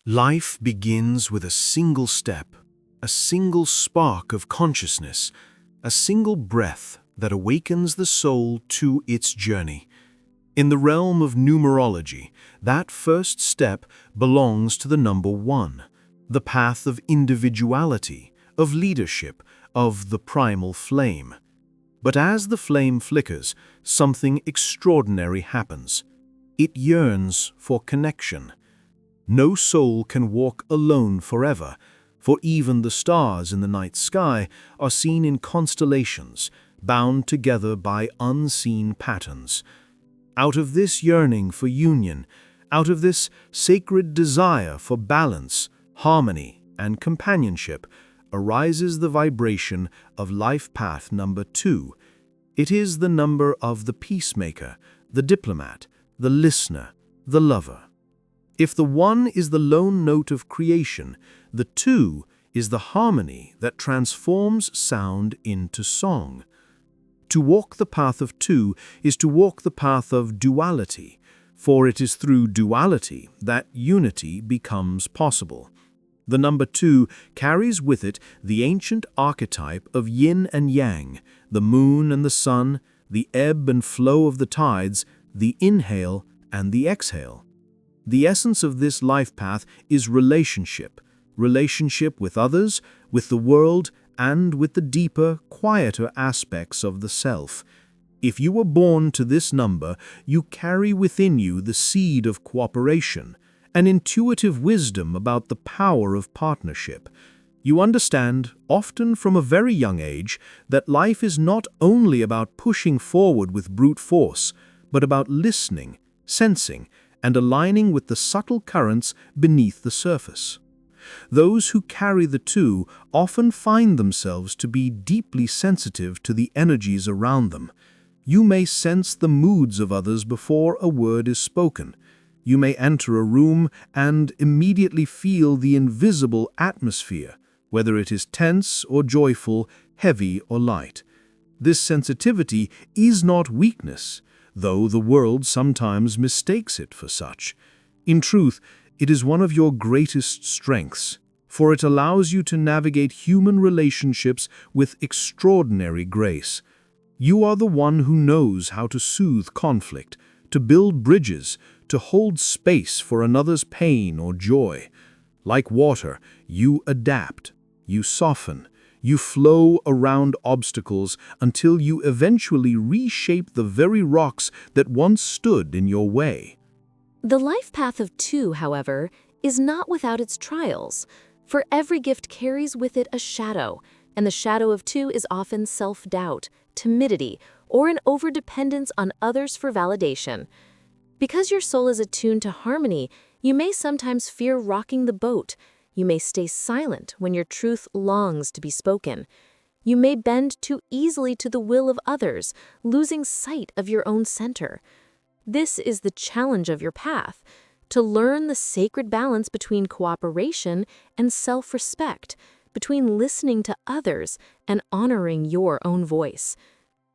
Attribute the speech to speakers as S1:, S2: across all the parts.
S1: Life begins with a single step, a single spark of consciousness, a single breath that awakens the soul to its journey. In the realm of numerology, that first step belongs to the number 1, the path of individuality, of leadership, of the primal flame. But as the flame flickers, something extraordinary happens. It yearns for connection. No soul can walk alone forever, for even the stars in the night sky are seen in constellations, bound together by unseen patterns. Out of this yearning for union, out of this sacred desire for balance, harmony, and companionship, arises the vibration of life path number 2. It is the number of the peacemaker, the diplomat, the listener, the lover. If the 1 is the lone note of creation, the 2 is the harmony that transforms sound into song. To walk the path of 2 is to walk the path of duality, for it is through duality that unity becomes possible. The number 2 carries with it the ancient archetype of yin and yang, the moon and the sun, the ebb and flow of the tides, the inhale and the exhale. The essence of this life path is relationship with others, with the world, and with the deeper, quieter aspects of the self. If you were born to this number, you carry within you the seed of cooperation, an intuitive wisdom about the power of partnership. You understand, often from a very young age, that life is not only about pushing forward with brute force, but about listening, sensing, and aligning with the subtle currents beneath the surface. Those who carry the 2 often find themselves to be deeply sensitive to the energies around them. You may sense the moods of others before a word is spoken. You may enter a room and immediately feel the invisible atmosphere, whether it is tense or joyful, heavy or light. This sensitivity is not weakness, though the world sometimes mistakes it for such. In truth, it is one of your greatest strengths, for it allows you to navigate human relationships with extraordinary grace. You are the one who knows how to soothe conflict, to build bridges, to hold space for another's pain or joy. Like water, you adapt, you soften, you flow around obstacles until you eventually reshape the very rocks that once stood in your way.
S2: The life path of 2, however, is not without its trials, for every gift carries with it a shadow, and the shadow of 2 is often self-doubt, timidity, or an overdependence on others for validation. Because your soul is attuned to harmony, you may sometimes fear rocking the boat. You may stay silent when your truth longs to be spoken. You may bend too easily to the will of others, losing sight of your own center. This is the challenge of your path, to learn the sacred balance between cooperation and self-respect, between listening to others and honoring your own voice.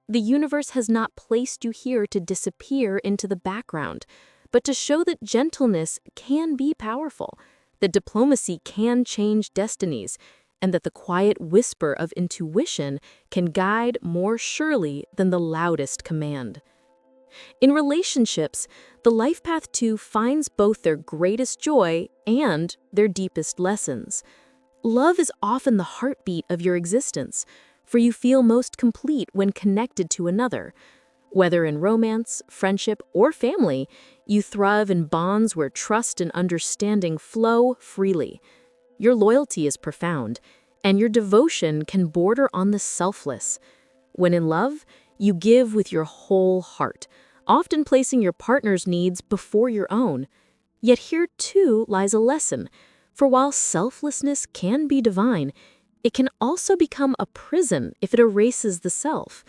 S2: The universe has not placed you here to disappear into the background, but to show that gentleness can be powerful, that diplomacy can change destinies, and that the quiet whisper of intuition can guide more surely than the loudest command. In relationships, the life path 2 finds both their greatest joy and their deepest lessons. Love is often the heartbeat of your existence, for you feel most complete when connected to another. Whether in romance, friendship, or family, you thrive in bonds where trust and understanding flow freely. Your loyalty is profound, and your devotion can border on the selfless. When in love, you give with your whole heart, often placing your partner's needs before your own. Yet here too lies a lesson, for while selflessness can be divine, it can also become a prison if it erases the self.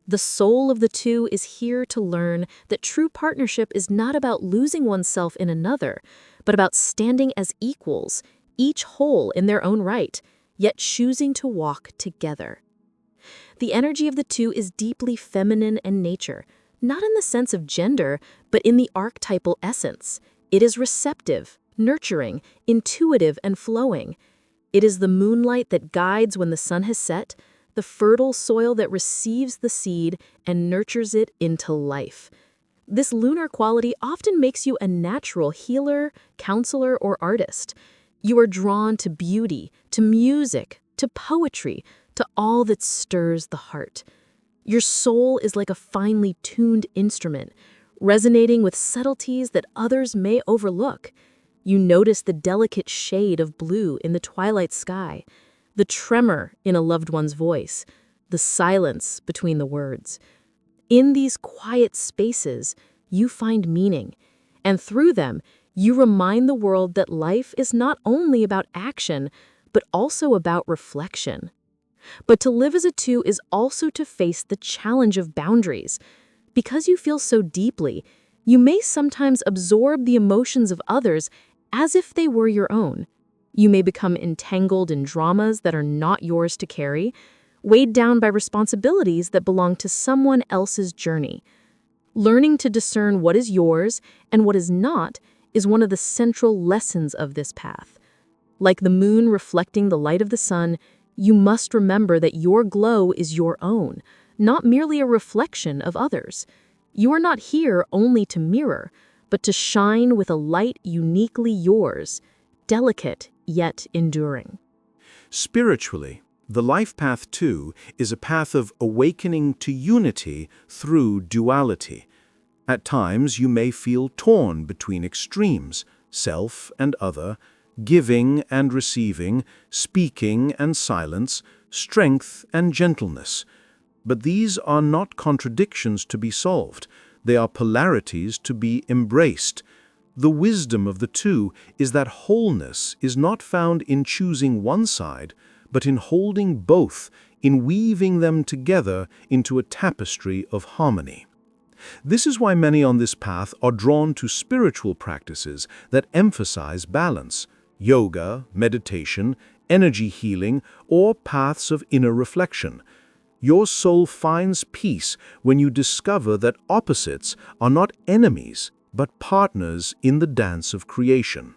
S2: The soul of the 2 is here to learn that true partnership is not about losing oneself in another, but about standing as equals, each whole in their own right, yet choosing to walk together. The energy of the 2 is deeply feminine in nature, not in the sense of gender, but in the archetypal essence. It is receptive, nurturing, intuitive, and flowing. It is the moonlight that guides when the sun has set, the fertile soil that receives the seed and nurtures it into life. This lunar quality often makes you a natural healer, counselor, or artist. You are drawn to beauty, to music, to poetry, to all that stirs the heart. Your soul is like a finely tuned instrument, resonating with subtleties that others may overlook. You notice the delicate shade of blue in the twilight sky, the tremor in a loved one's voice, the silence between the words. In these quiet spaces, you find meaning, and through them, you remind the world that life is not only about action, but also about reflection. But to live as a two is also to face the challenge of boundaries. Because you feel so deeply, you may sometimes absorb the emotions of others as if they were your own. You may become entangled in dramas that are not yours to carry, weighed down by responsibilities that belong to someone else's journey. Learning to discern what is yours and what is not is one of the central lessons of this path. Like the moon reflecting the light of the sun, you must remember that your glow is your own, not merely a reflection of others. You are not here only to mirror, but to shine with a light uniquely yours, delicate yet enduring.
S1: Spiritually, the life path too is a path of awakening to unity through duality. At times you may feel torn between extremes, self and other, giving and receiving, speaking and silence, strength and gentleness. But these are not contradictions to be solved. They are polarities to be embraced. The wisdom of the two is that wholeness is not found in choosing one side, but in holding both, in weaving them together into a tapestry of harmony. This is why many on this path are drawn to spiritual practices that emphasize balance: yoga, meditation, energy healing, or paths of inner reflection. Your soul finds peace when you discover that opposites are not enemies, but partners in the dance of creation.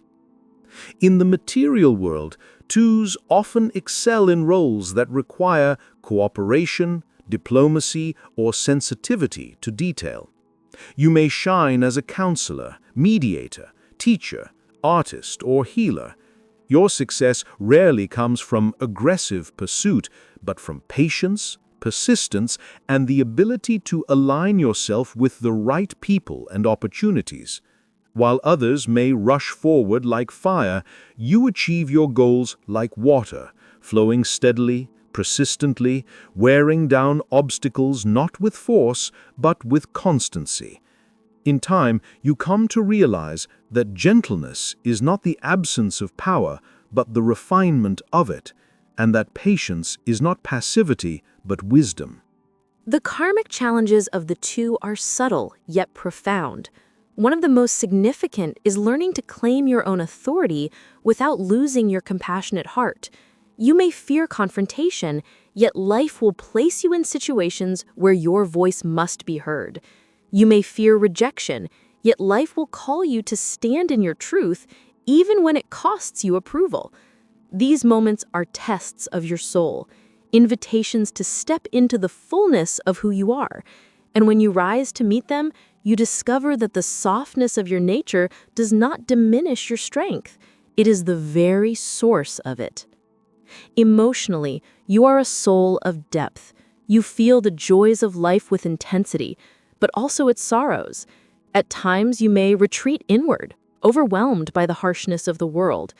S1: In the material world, twos often excel in roles that require cooperation, diplomacy, or sensitivity to detail. You may shine as a counselor, mediator, teacher, artist, or healer. Your success rarely comes from aggressive pursuit, but from patience, persistence, and the ability to align yourself with the right people and opportunities. While others may rush forward like fire, you achieve your goals like water, flowing steadily, persistently, wearing down obstacles not with force, but with constancy. In time, you come to realize that gentleness is not the absence of power, but the refinement of it, and that patience is not passivity, but wisdom.
S2: The karmic challenges of the two are subtle, yet profound. One of the most significant is learning to claim your own authority without losing your compassionate heart. You may fear confrontation, yet life will place you in situations where your voice must be heard. You may fear rejection, yet life will call you to stand in your truth, even when it costs you approval. These moments are tests of your soul, invitations to step into the fullness of who you are. And when you rise to meet them, you discover that the softness of your nature does not diminish your strength. It is the very source of it. Emotionally, you are a soul of depth. You feel the joys of life with intensity, but also its sorrows. At times, you may retreat inward, overwhelmed by the harshness of the world.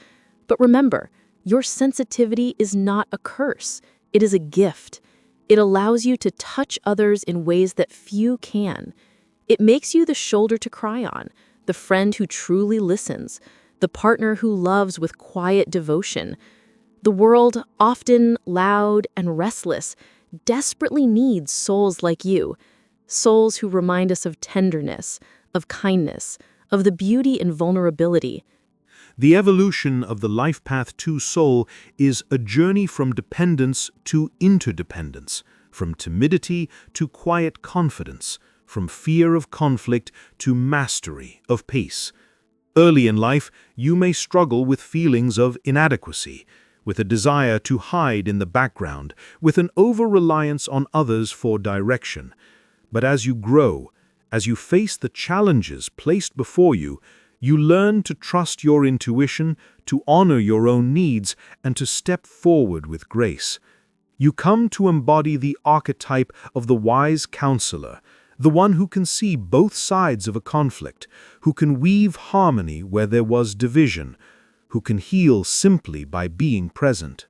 S2: But remember, your sensitivity is not a curse. It is a gift. It allows you to touch others in ways that few can. It makes you the shoulder to cry on, the friend who truly listens, the partner who loves with quiet devotion. The world, often loud and restless, desperately needs souls like you, souls who remind us of tenderness, of kindness, of the beauty and vulnerability.
S1: The evolution of the Life Path 2 soul is a journey from dependence to interdependence, from timidity to quiet confidence, from fear of conflict to mastery of peace. Early in life, you may struggle with feelings of inadequacy, with a desire to hide in the background, with an over-reliance on others for direction. But as you grow, as you face the challenges placed before you, you learn to trust your intuition, to honor your own needs, and to step forward with grace. You come to embody the archetype of the wise counselor, the one who can see both sides of a conflict, who can weave harmony where there was division, who can heal simply by being present.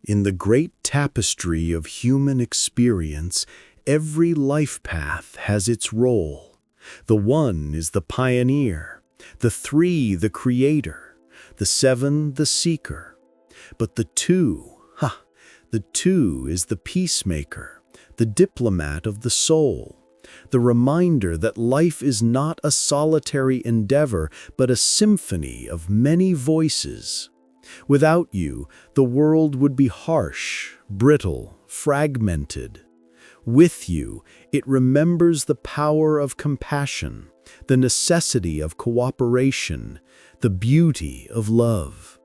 S3: In the great tapestry of human experience, every life path has its role. The 1 is the pioneer, the 3 the creator, the 7 the seeker. But the 2 is the peacemaker, the diplomat of the soul, the reminder that life is not a solitary endeavor, but a symphony of many voices. Without you, the world would be harsh, brittle, fragmented. With you, it remembers the power of compassion, the necessity of cooperation, the beauty of love.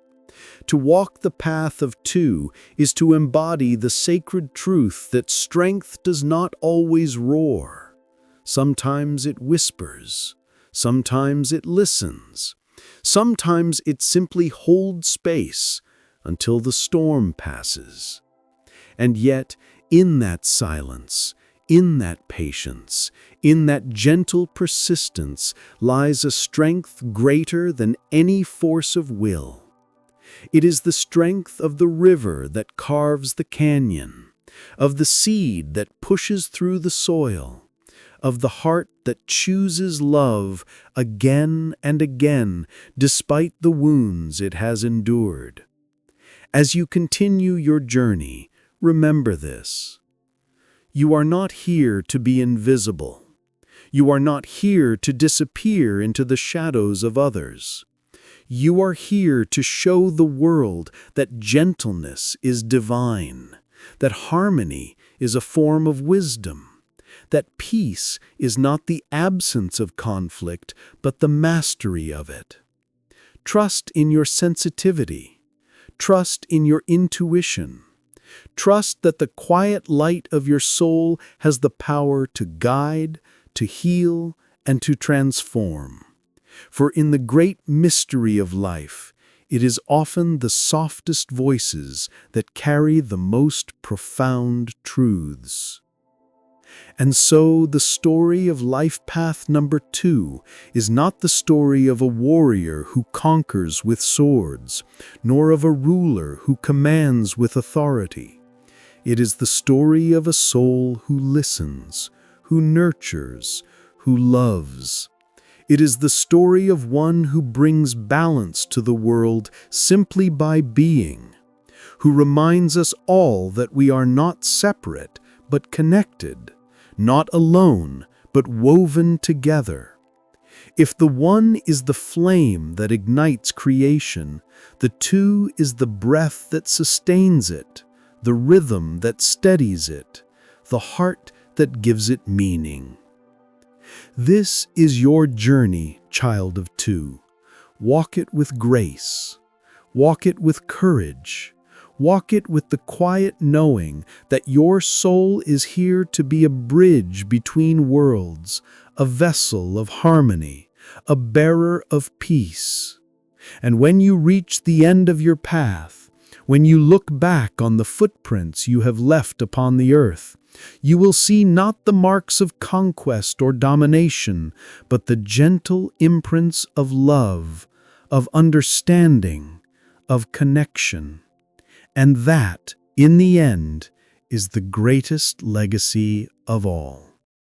S3: To walk the path of 2 is to embody the sacred truth that strength does not always roar. Sometimes it whispers, sometimes it listens, sometimes it simply holds space until the storm passes. And yet, in that silence, in that patience, in that gentle persistence lies a strength greater than any force of will. It is the strength of the river that carves the canyon, of the seed that pushes through the soil, of the heart that chooses love again and again despite the wounds it has endured. As you continue your journey, remember this. You are not here to be invisible. You are not here to disappear into the shadows of others. You are here to show the world that gentleness is divine, that harmony is a form of wisdom, that peace is not the absence of conflict, but the mastery of it. Trust in your sensitivity. Trust in your intuition. Trust that the quiet light of your soul has the power to guide, to heal, and to transform. For in the great mystery of life, it is often the softest voices that carry the most profound truths. And so the story of life path number 2 is not the story of a warrior who conquers with swords, nor of a ruler who commands with authority. It is the story of a soul who listens, who nurtures, who loves. It is the story of one who brings balance to the world simply by being, who reminds us all that we are not separate, but connected, not alone, but woven together. If the 1 is the flame that ignites creation, the 2 is the breath that sustains it, the rhythm that steadies it, the heart that gives it meaning. This is your journey, child of 2. Walk it with grace. Walk it with courage. Walk it with the quiet knowing that your soul is here to be a bridge between worlds, a vessel of harmony, a bearer of peace. And when you reach the end of your path, when you look back on the footprints you have left upon the earth, you will see not the marks of conquest or domination, but the gentle imprints of love, of understanding, of connection. And that, in the end, is the greatest legacy of all.